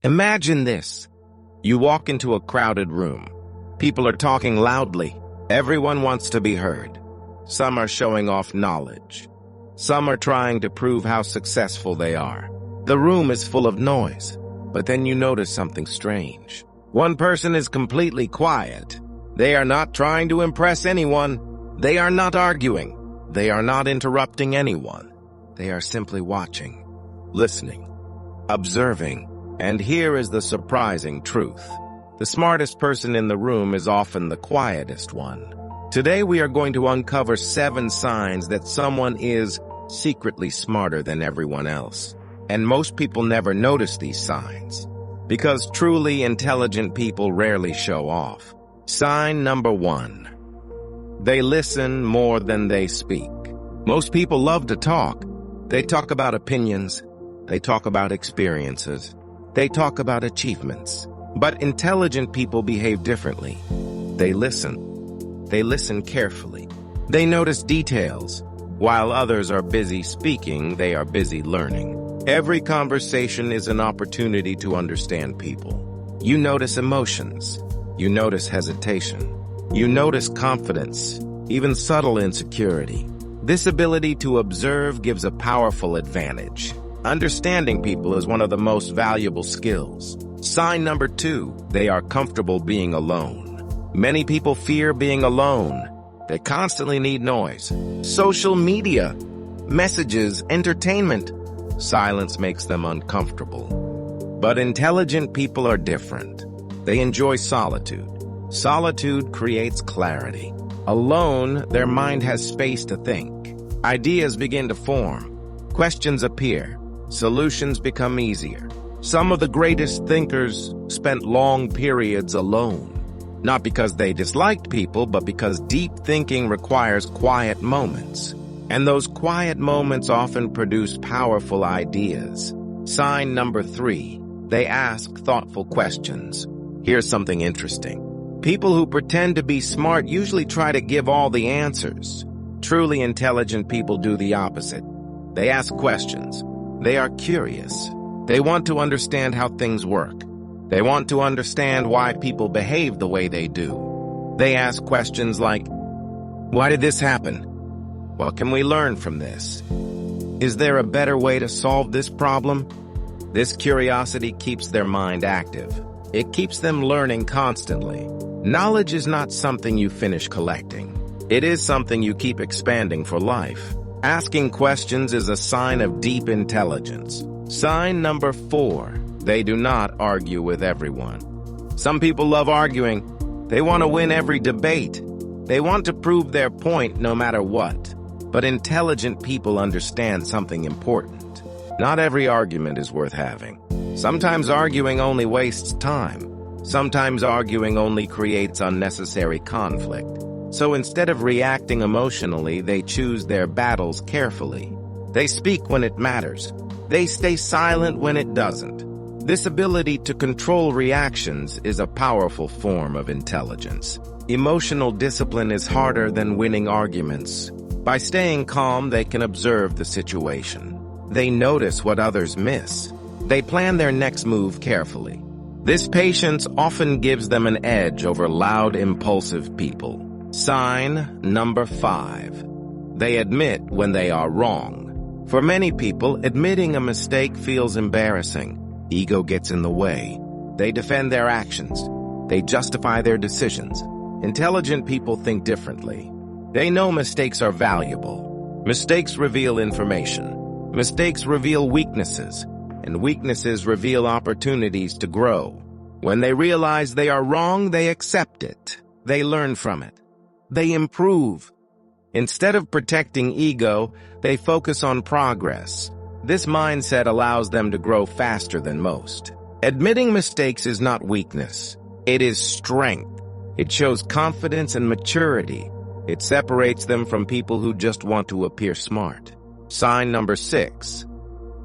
Imagine this. You walk into a crowded room. People are talking loudly. Everyone wants to be heard. Some are showing off knowledge. Some are trying to prove how successful they are. The room is full of noise, but then you notice something strange. One person is completely quiet. They are not trying to impress anyone. They are not arguing. They are not interrupting anyone. They are simply watching, listening, observing. And here is the surprising truth. The smartest person in the room is often the quietest one. Today we are going to uncover 7 signs that someone is secretly smarter than everyone else. And most people never notice these signs, because truly intelligent people rarely show off. Sign number 1. They listen more than they speak. Most people love to talk. They talk about opinions. They talk about experiences. They talk about achievements. But intelligent people behave differently. They listen. They listen carefully. They notice details. While others are busy speaking, they are busy learning. Every conversation is an opportunity to understand people. You notice emotions. You notice hesitation. You notice confidence, even subtle insecurity. This ability to observe gives a powerful advantage. Understanding people is one of the most valuable skills. Sign number 2, they are comfortable being alone. Many people fear being alone. They constantly need noise. Social media, messages, entertainment. Silence makes them uncomfortable. But intelligent people are different. They enjoy solitude. Solitude creates clarity. Alone, their mind has space to think. Ideas begin to form. Questions appear. Solutions become easier. Some of the greatest thinkers spent long periods alone. Not because they disliked people, but because deep thinking requires quiet moments. And those quiet moments often produce powerful ideas. Sign number 3, they ask thoughtful questions. Here's something interesting. People who pretend to be smart usually try to give all the answers. Truly intelligent people do the opposite. They ask questions. They are curious. They want to understand how things work. They want to understand why people behave the way they do. They ask questions like, why did this happen? What can we learn from this? Is there a better way to solve this problem? This curiosity keeps their mind active. It keeps them learning constantly. Knowledge is not something you finish collecting. It is something you keep expanding for life. Asking questions is a sign of deep intelligence. Sign number 4, they do not argue with everyone. Some people love arguing. They want to win every debate. They want to prove their point no matter what. But intelligent people understand something important. Not every argument is worth having. Sometimes arguing only wastes time. Sometimes arguing only creates unnecessary conflict. So instead of reacting emotionally, they choose their battles carefully. They speak when it matters. They stay silent when it doesn't. This ability to control reactions is a powerful form of intelligence. Emotional discipline is harder than winning arguments. By staying calm, they can observe the situation. They notice what others miss. They plan their next move carefully. This patience often gives them an edge over loud, impulsive people. Sign number 5. They admit when they are wrong. For many people, admitting a mistake feels embarrassing. Ego gets in the way. They defend their actions. They justify their decisions. Intelligent people think differently. They know mistakes are valuable. Mistakes reveal information. Mistakes reveal weaknesses. And weaknesses reveal opportunities to grow. When they realize they are wrong, they accept it. They learn from it. They improve. Instead of protecting ego, they focus on progress. This mindset allows them to grow faster than most. Admitting mistakes is not weakness. It is strength. It shows confidence and maturity. It separates them from people who just want to appear smart. Sign number 6.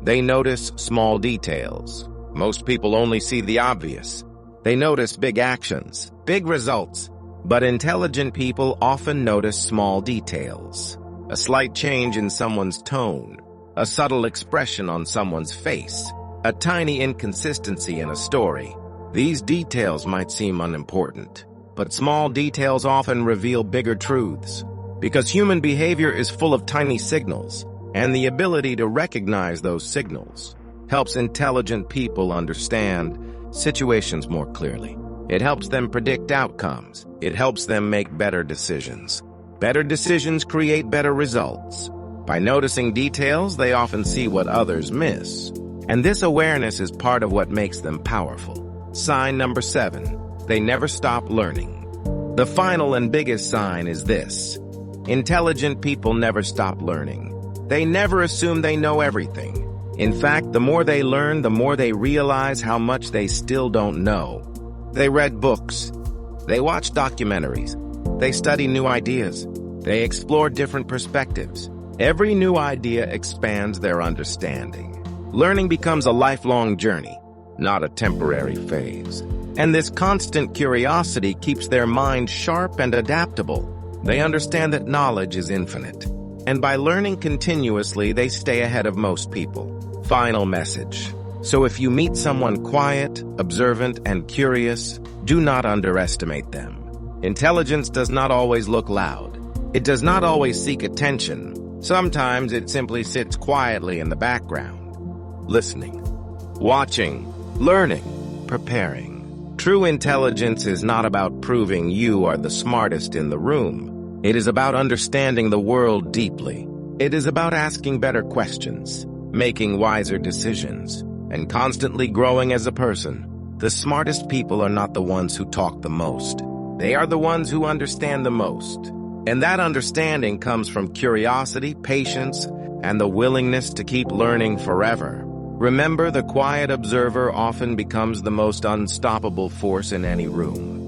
They notice small details. Most people only see the obvious. They notice big actions, big results. But intelligent people often notice small details. A slight change in someone's tone, a subtle expression on someone's face, A tiny inconsistency in a story. These details might seem unimportant, but small details often reveal bigger truths. Because human behavior is full of tiny signals, and the ability to recognize those signals helps intelligent people understand situations more clearly. It helps them predict outcomes. It helps them make better decisions. Better decisions create better results. By noticing details, they often see what others miss. And this awareness is part of what makes them powerful. Sign number 7, they never stop learning. The final and biggest sign is this. Intelligent people never stop learning. They never assume they know everything. In fact, the more they learn, the more they realize how much they still don't know. They read books. They watch documentaries. They study new ideas. They explore different perspectives. Every new idea expands their understanding. Learning becomes a lifelong journey, not a temporary phase. And this constant curiosity keeps their mind sharp and adaptable. They understand that knowledge is infinite. And by learning continuously, they stay ahead of most people. Final message. So if you meet someone quiet, observant, and curious, do not underestimate them. Intelligence does not always look loud. It does not always seek attention. Sometimes it simply sits quietly in the background, listening, watching, learning, preparing. True intelligence is not about proving you are the smartest in the room. It is about understanding the world deeply. It is about asking better questions, making wiser decisions, and constantly growing as a person. The smartest people are not the ones who talk the most. They are the ones who understand the most. And that understanding comes from curiosity, patience, and the willingness to keep learning forever. Remember, the quiet observer often becomes the most unstoppable force in any room.